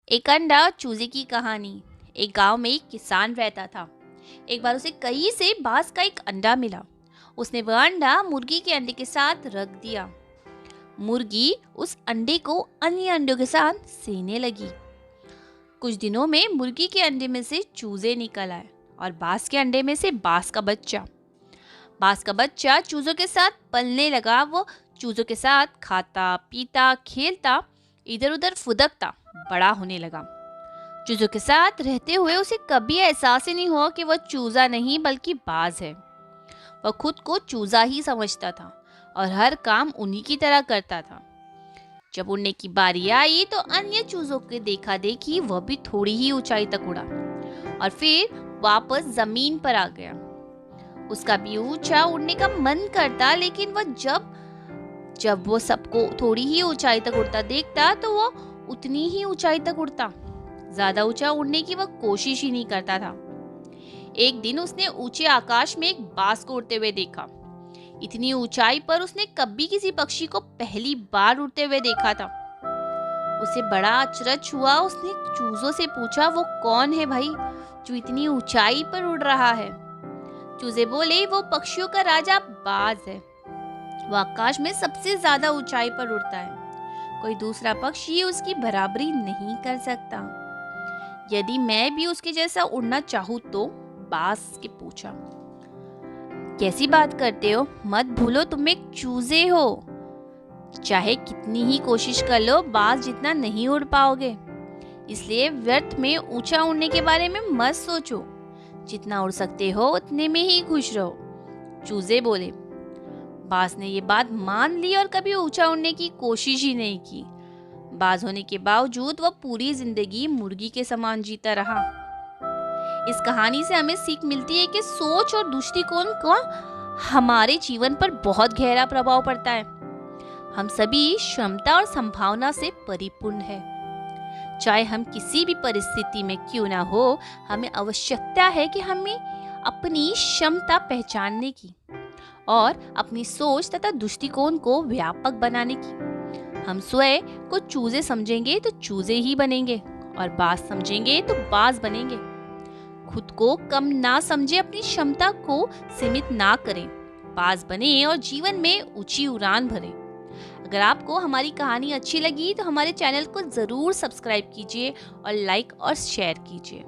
एक अंडा चूजे की कहानी। एक गांव में एक किसान रहता था। एक बार उसे कहीं से बांस का एक अंडा मिला। उसने वह अंडा मुर्गी के अंडे के साथ रख दिया। मुर्गी उस अंडे को अन्य अंडों के साथ सेने लगी। कुछ दिनों में मुर्गी के अंडे में से चूजे निकल आए और बांस के अंडे में से बांस का बच्चा। बांस का बच्चा चूजों के साथ पलने लगा। वो चूजों के साथ खाता पीता खेलता इधर उधर फुदकता बड़ा होने लगा। चूजों के साथ रहते हुए उसे कभी एहसास ही नहीं हुआ कि वह चूजा नहीं बल्कि बाज है। वह खुद को चूजा ही समझता था और हर काम उन्हीं की तरह करता था। जब उड़ने की बारी आई तो अन्य चूजों के देखा देखी वह भी थोड़ी ही ऊंचाई तक उड़ा और फिर वापस जमीन पर आ गया। उसका भी ऊंचा उड़ने का मन करता, लेकिन वह जब वो सबको थोड़ी ही ऊंचाई तक उड़ता देखता तो वो उतनी ही ऊंचाई तक उड़ता। ज्यादा ऊंचा उड़ने की वह कोशिश ही नहीं करता था। एक दिन उसने ऊंचे आकाश में एक बाज को उड़ते हुए देखा। इतनी ऊंचाई पर उसने कभी किसी पक्षी को पहली बार उड़ते हुए देखा था। उसे बड़ा अचरज हुआ। उसने चूजों से पूछा, वो कौन है भाई जो इतनी ऊंचाई पर उड़ रहा है? चूजे बोले, वो पक्षियों का राजा बाज है। वो आकाश में सबसे ज्यादा ऊंचाई पर उड़ता है। कोई दूसरा पक्षी उसकी बराबरी नहीं कर सकता। यदि मैं भी उसके जैसा उड़ना चाहूँ तो? बाज के पूछा। कैसी बात करते हो? मत भूलो तुम एक चूजे हो। चाहे कितनी ही कोशिश कर लो, बाज जितना नहीं उड़ पाओगे। इसलिए व्यर्थ में ऊंचा उड़ने के बारे में मत सोचो। जितना उड़ सकते हो उतने में ही खुश रहो। चूजे बोले। बाज ने ये बात मान ली और कभी ऊंचा उड़ने की कोशिश ही नहीं की। बाज होने के बावजूद वह पूरी जिंदगी मुर्गी के समान जीता रहा। इस कहानी से हमें सीख मिलती है कि सोच और दृष्टिकोण का हमारे जीवन पर बहुत गहरा प्रभाव पड़ता है। हम सभी क्षमता और संभावना से परिपूर्ण है। चाहे हम किसी भी परिस्थिति में क्यों ना हो, हमें आवश्यकता है कि हमें अपनी क्षमता पहचानने की और अपनी सोच तथा दृष्टिकोण को व्यापक बनाने की। हम स्वयं को चूजे समझेंगे तो चूजे ही बनेंगे और बाज समझेंगे तो बाज बनेंगे। खुद को कम ना समझे, अपनी क्षमता को सीमित ना करें, बाज बने और जीवन में ऊंची उड़ान भरें। अगर आपको हमारी कहानी अच्छी लगी तो हमारे चैनल को जरूर सब्सक्राइब कीजिए और लाइक और शेयर कीजिए।